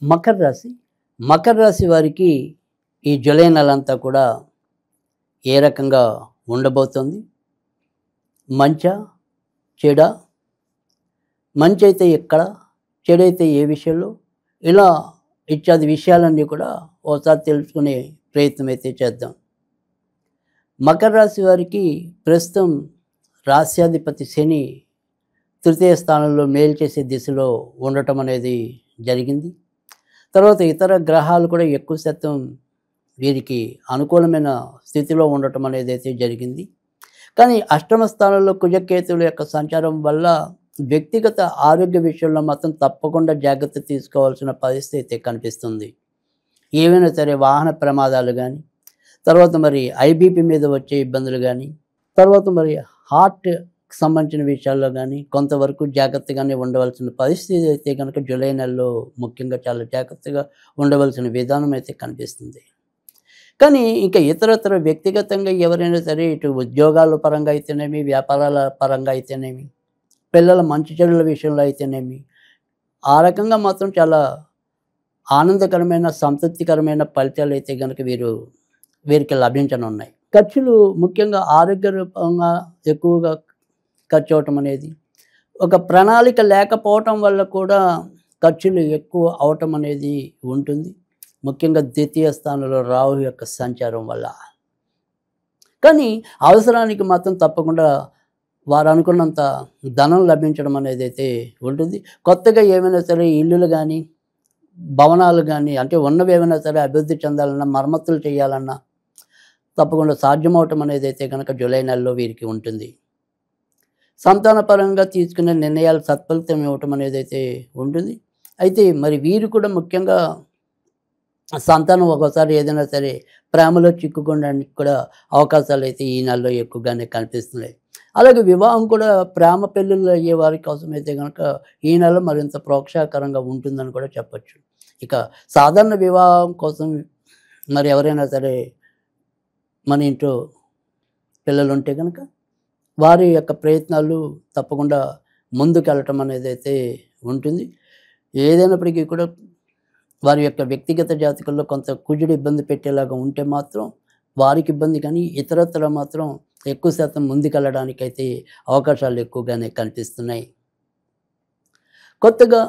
మకర రాశి. మకర రాశి వారికి ఈ జూలై నెలంతా కూడా ఏ రకంగా ఉండబోతోంది? మంచా? చెడా? మంచైతే ఎక్కడ? చెడైతే ఏ విషయంలో? ఇలా ఇత్యాది విషయాలన్నీ కూడా ఒకసారి తెలుసుకునే ప్రయత్నం అయితే చేద్దాం. మకర రాశి వారికి ప్రస్తుతం రాశ్యాధిపతి శని తృతీయ స్థానంలో మేలు చేసే దిశలో ఉండటం అనేది జరిగింది. తర్వాత ఇతర గ్రహాలు కూడా ఎక్కువ శాతం వీరికి అనుకూలమైన స్థితిలో ఉండటం అనేది అయితే జరిగింది. కానీ అష్టమ స్థానంలో కుజకేతువుల యొక్క సంచారం వల్ల వ్యక్తిగత ఆరోగ్య విషయంలో మాత్రం తప్పకుండా జాగ్రత్త తీసుకోవాల్సిన పరిస్థితి అయితే కనిపిస్తుంది. ఏవైనా సరే వాహన ప్రమాదాలు కానీ, తర్వాత మరి ఐబీపీ మీద వచ్చే ఇబ్బందులు కానీ, తర్వాత మరి హార్ట్కి సంబంధించిన విషయాల్లో కానీ కొంతవరకు జాగ్రత్తగానే ఉండవలసిన పరిస్థితి అయితే కనుక జూలై నెలలో ముఖ్యంగా చాలా జాగ్రత్తగా ఉండవలసిన విధానం అయితే కనిపిస్తుంది. కానీ ఇంకా ఇతరతర వ్యక్తిగతంగా ఎవరైనా సరే ఇటు ఉద్యోగాల పరంగా అయితేనేమి, వ్యాపారాల పరంగా అయితేనేమి, పిల్లల మంచి చెడుల విషయంలో అయితేనేమి, ఆ రకంగా మాత్రం చాలా ఆనందకరమైన సంతృప్తికరమైన ఫలితాలు అయితే కనుక వీరికి లభించనున్నాయి. ఖర్చులు ముఖ్యంగా ఆరోగ్య రూపంగా ఎక్కువగా ఖర్చు అవటం అనేది, ఒక ప్రణాళిక లేకపోవటం వల్ల కూడా ఖర్చులు ఎక్కువ అవటం అనేది ఉంటుంది. ముఖ్యంగా ద్వితీయ స్థానంలో రాహు యొక్క సంచారం వల్ల. కానీ అవసరానికి మాత్రం తప్పకుండా వారు అనుకున్నంత ధనం లభించడం అనేది అయితే ఉంటుంది. కొత్తగా ఏమైనా సరే ఇల్లులు కానీ, భవనాలు కానీ, అంటే ఉన్నవి ఏమైనా సరే అభివృద్ధి చెందాలన్నా, మరమ్మతులు చేయాలన్నా తప్పకుండా సాధ్యమవటం అనేది అయితే కనుక జూలై నెలలో వీరికి ఉంటుంది. సంతానపరంగా తీసుకునే నిర్ణయాలు సత్ఫలితం ఇవ్వటం అనేది అయితే ఉంటుంది. అయితే మరి వీరు కూడా ముఖ్యంగా సంతానం ఒకసారి ఏదైనా సరే ప్రేమలో చిక్కుకోవడానికి కూడా అవకాశాలు అయితే ఈ నెలలో ఎక్కువగానే కనిపిస్తున్నాయి. అలాగే వివాహం కూడా ప్రేమ పెళ్ళిళ్ళు అయ్యే వారి కోసం అయితే కనుక ఈ నెల మరింత ప్రోత్సాహకరంగా ఉంటుందని కూడా చెప్పచ్చు. ఇక సాధారణ వివాహం కోసం మరి ఎవరైనా సరే మన ఇంట్లో పిల్లలు ఉంటే కనుక వారి యొక్క ప్రయత్నాలు తప్పకుండా ముందుకెళ్ళటం అనేది అయితే ఉంటుంది. ఏదైనప్పటికీ కూడా వారి యొక్క వ్యక్తిగత జాతకంలో కొంత కుజుడు ఇబ్బంది పెట్టేలాగా ఉంటే మాత్రం వారికి ఇబ్బంది, కానీ ఇతరత్ర మాత్రం ఎక్కువ శాతం ముందుకెళ్ళడానికైతే అవకాశాలు ఎక్కువగానే కనిపిస్తున్నాయి. కొత్తగా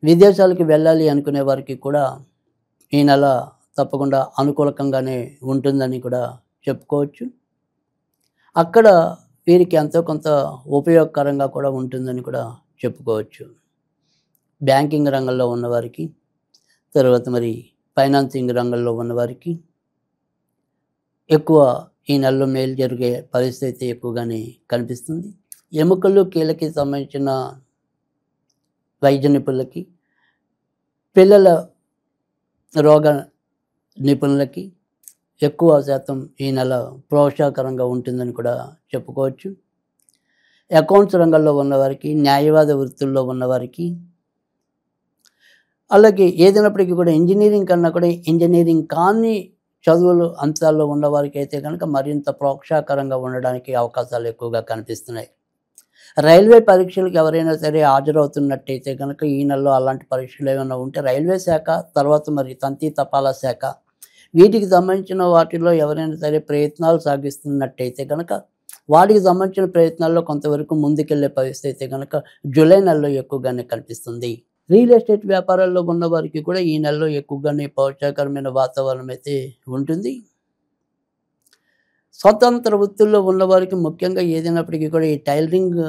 విదేశాలకు వెళ్ళాలి అనుకునే వారికి కూడా ఈ నెల తప్పకుండా అనుకూలకంగానే ఉంటుందని కూడా చెప్పుకోవచ్చు. అక్కడ వీరికి ఎంతో కొంత ఉపయోగకరంగా కూడా ఉంటుందని కూడా చెప్పుకోవచ్చు. బ్యాంకింగ్ రంగంలో ఉన్నవారికి, తర్వాత మరి ఫైనాన్సింగ్ రంగంలో ఉన్నవారికి ఎక్కువ ఈ నెలలో మేలు జరిగే పరిస్థితి ఎక్కువగానే కనిపిస్తుంది. ఎముకలు కీళ్ళకి సంబంధించిన వైద్య నిపుణులకి, పిల్లల రోగ నిపుణులకి ఎక్కువ శాతం ఈ నెల ప్రోత్సాహకరంగా ఉంటుందని కూడా చెప్పుకోవచ్చు. అకౌంట్స్ రంగంలో ఉన్నవారికి, న్యాయవాద వృత్తుల్లో ఉన్నవారికి, అలాగే ఏదైనప్పటికీ కూడా ఇంజనీరింగ్ కన్నా కూడా ఇంజనీరింగ్ కాని చదువులు అంశాల్లో ఉన్నవారికి అయితే కనుక మరింత ప్రోత్సాహకరంగా ఉండడానికి అవకాశాలు ఎక్కువగా కనిపిస్తున్నాయి. రైల్వే పరీక్షలకు ఎవరైనా సరే హాజరవుతున్నట్టయితే కనుక ఈ నెలలో అలాంటి పరీక్షలు ఏమైనా ఉంటే రైల్వే శాఖ, తర్వాత మరి తంతి తపాలా శాఖ, వీటికి సంబంధించిన వాటిలో ఎవరైనా సరే ప్రయత్నాలు సాగిస్తున్నట్టయితే కనుక వాటికి సంబంధించిన ప్రయత్నాల్లో కొంతవరకు ముందుకెళ్లే పరిస్థితి కనుక జూలై నెలలో ఎక్కువగానే కనిపిస్తుంది. రియల్ ఎస్టేట్ వ్యాపారాల్లో ఉన్న వారికి కూడా ఈ నెలలో ఎక్కువగానే ప్రోత్సాహకరమైన వాతావరణం అయితే ఉంటుంది. స్వతంత్ర వృత్తుల్లో ఉన్నవారికి, ముఖ్యంగా ఏదైనప్పటికీ కూడా ఈ టైలరింగ్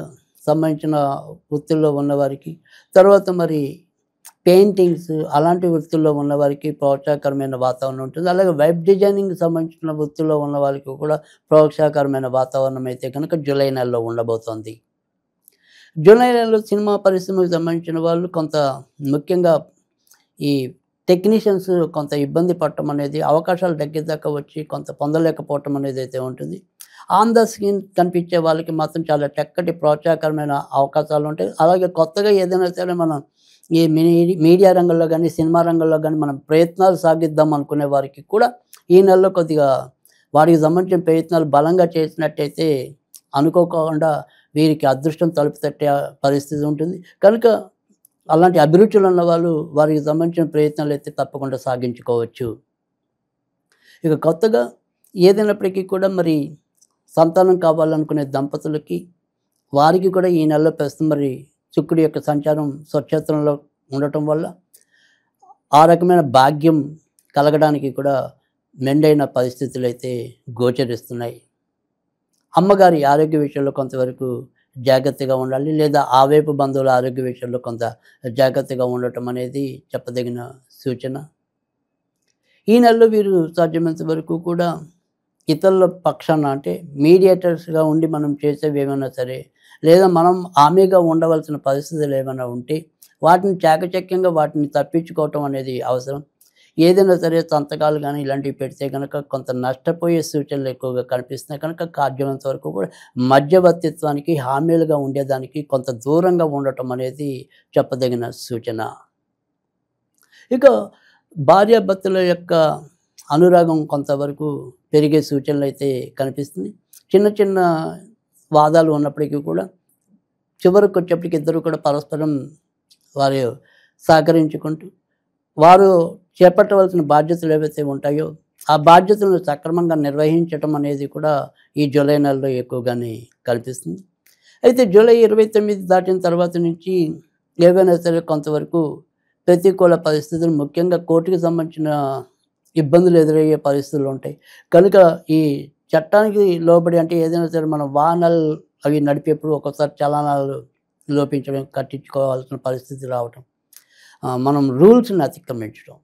సంబంధించిన వృత్తుల్లో ఉన్నవారికి, తర్వాత మరి పెయింటింగ్స్ అలాంటి వృత్తుల్లో ఉన్నవారికి ప్రోత్సాహకరమైన వాతావరణం ఉంటుంది. అలాగే వెబ్ డిజైనింగ్ సంబంధించిన వృత్తుల్లో ఉన్న వారికి కూడా ప్రోత్సాహకరమైన వాతావరణం అయితే కనుక జూలై నెలలో ఉండబోతోంది. జూలై నెలలో సినిమా పరిశ్రమకు సంబంధించిన వాళ్ళు కొంత ముఖ్యంగా ఈ టెక్నీషియన్స్ కొంత ఇబ్బంది పడటం అనేది, అవకాశాలు దగ్గరదాకా వచ్చి కొంత పొందలేకపోవటం అనేది అయితే ఉంటుంది. ఆన్ ద స్క్రీన్ కనిపించే వాళ్ళకి మాత్రం చాలా చక్కటి ప్రోత్సాహకరమైన అవకాశాలు ఉంటాయి. అలాగే కొత్తగా ఏదైనా సరే మనం ఈ మీడియా రంగంలో కానీ, సినిమా రంగంలో కానీ మనం ప్రయత్నాలు సాగిద్దాం అనుకునే వారికి కూడా ఈ నెలలో కొద్దిగా వారికి సంబంధించిన ప్రయత్నాలు బలంగా చేసినట్టయితే అనుకోకుండా వీరికి అదృష్టం తలుపు తట్టే పరిస్థితి ఉంటుంది. కనుక అలాంటి అభిరుచులు ఉన్న వాళ్ళు వారికి సంబంధించిన ప్రయత్నాలు అయితే తప్పకుండా సాగించుకోవచ్చు. ఇక కొత్తగా ఏదైనప్పటికీ కూడా మరి సంతానం కావాలనుకునే దంపతులకి వారికి కూడా ఈ నెలలో ప్రస్తుతం మరి శుక్రుడి యొక్క సంచారం స్వక్షేత్రంలో ఉండటం వల్ల ఆ రకమైన భాగ్యం కలగడానికి కూడా మెండైన పరిస్థితులు అయితే గోచరిస్తున్నాయి. అమ్మగారి ఆరోగ్య విషయంలో కొంతవరకు జాగ్రత్తగా ఉండాలి, లేదా ఆ వైపు బంధువుల ఆరోగ్య విషయంలో కొంత జాగ్రత్తగా ఉండటం అనేది చెప్పదగిన సూచన. ఈ నెలలో వీరు సాధ్యమైనంత వరకు కూడా ఇతరుల పక్షాన అంటే మీడియేటర్స్గా ఉండి మనం చేసేవి ఏమైనా సరే, లేదా మనం హామీగా ఉండవలసిన పరిస్థితులు ఏమైనా ఉంటే వాటిని చాకచక్యంగా వాటిని తప్పించుకోవటం అనేది అవసరం. ఏదైనా సరే సంతకాలు కానీ ఇలాంటివి పెడితే కనుక కొంత నష్టపోయే సూచనలు ఎక్కువగా కనిపిస్తున్నాయి కనుక సాధ్యమైనంత వరకు కూడా మధ్యవర్తిత్వానికి హామీలుగా ఉండేదానికి కొంత దూరంగా ఉండటం అనేది చెప్పదగిన సూచన. ఇక భార్యాభర్తల యొక్క అనురాగం కొంతవరకు పెరిగే సూచనలు అయితే కనిపిస్తుంది. చిన్న చిన్న వాదాలు ఉన్నప్పటికీ కూడా చివరికి వచ్చేప్పటికి ఇద్దరు కూడా పరస్పరం వారు సహకరించుకుంటూ వారు చేపట్టవలసిన బాధ్యతలు ఏవైతే ఉంటాయో ఆ బాధ్యతలను సక్రమంగా నిర్వహించటం అనేది కూడా ఈ జూలై నెలలో ఎక్కువగానే కనిపిస్తుంది. అయితే జూలై 29 దాటిన తర్వాత నుంచి ఏవైనా సరే కొంతవరకు ప్రతికూల పరిస్థితులు, ముఖ్యంగా కోర్టుకి సంబంధించిన ఇబ్బందులు ఎదురయ్యే పరిస్థితులు ఉంటాయి కనుక ఈ చట్టానికి లోబడి అంటే ఏదైనా సరే మనం వాహనాలు అవి నడిపేప్పుడు ఒక్కోసారి చలానాలు లోపించడం, కట్టించుకోవాల్సిన పరిస్థితి రావటం, మనం రూల్స్ని అతిక్రమించడం,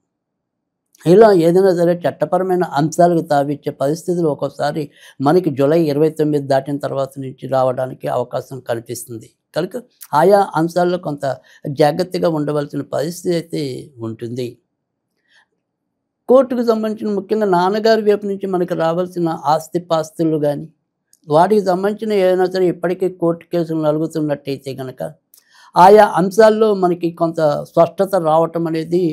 ఇలా ఏదైనా సరే చట్టపరమైన అంశాలకు తావిచ్చే పరిస్థితులు ఒక్కోసారి మనకి జూలై 29 దాటిన తర్వాత నుంచి రావడానికి అవకాశం కనిపిస్తుంది కనుక ఆయా అంశాల్లో కొంత జాగ్రత్తగా ఉండవలసిన పరిస్థితి అయితే ఉంటుంది. కోర్టుకు సంబంధించిన ముఖ్యంగా నాన్నగారి వైపు నుంచి మనకు రావాల్సిన ఆస్తిపాస్తులు కానీ వాటికి సంబంధించిన ఏదైనా సరే ఇప్పటికీ కోర్టు కేసులు నలుగుతున్నట్టయితే కనుక ఆయా అంశాల్లో మనకి కొంత స్పష్టత రావటం అనేది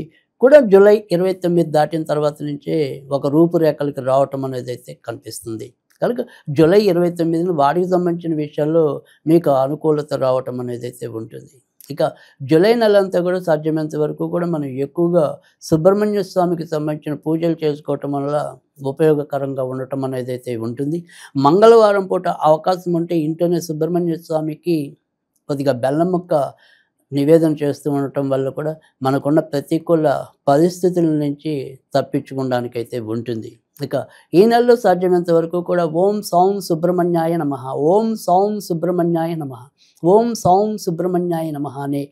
కూడా జూలై 29 దాటిన తర్వాత నుంచే ఒక రూపురేఖలకి రావటం అనేది అయితే కనిపిస్తుంది కనుక జూలై 29 వాటికి సంబంధించిన విషయాల్లో మీకు అనుకూలత రావటం అనేది అయితే ఉంటుంది. ఇక జూలై నెల అంతా కూడా సాధ్యమైనంత వరకు కూడా మనం ఎక్కువగా సుబ్రహ్మణ్య స్వామికి సంబంధించిన పూజలు చేసుకోవటం వల్ల ఉపయోగకరంగా ఉండటం అనేది అయితే ఉంటుంది. మంగళవారం పూట అవకాశం ఉంటే ఇంట్లోనే సుబ్రహ్మణ్య స్వామికి కొద్దిగా బెల్లం ముక్క నివేదన చేస్తూ ఉండటం వల్ల కూడా మనకున్న ప్రతికూల పరిస్థితుల నుంచి తప్పించుకోవడానికైతే ఉంటుంది. ఇక ఈ నెలలో సాధ్యమైనంత వరకు కూడా ఓం సౌం సుబ్రహ్మణ్యాయ నమః, ఓం సౌం సుబ్రహ్మణ్యాయ నమః, ఓం సౌం సుబ్రహ్మణ్యాయ నమః అనే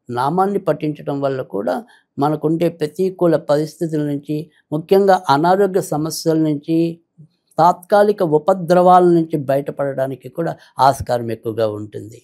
నామాన్ని పఠించడం వల్ల కూడా మనకుండే ప్రతికూల పరిస్థితుల నుంచి, ముఖ్యంగా అనారోగ్య సమస్యల నుంచి, తాత్కాలిక ఉపద్రవాల నుంచి బయటపడడానికి కూడా ఆస్కారం ఎక్కువగా ఉంటుంది.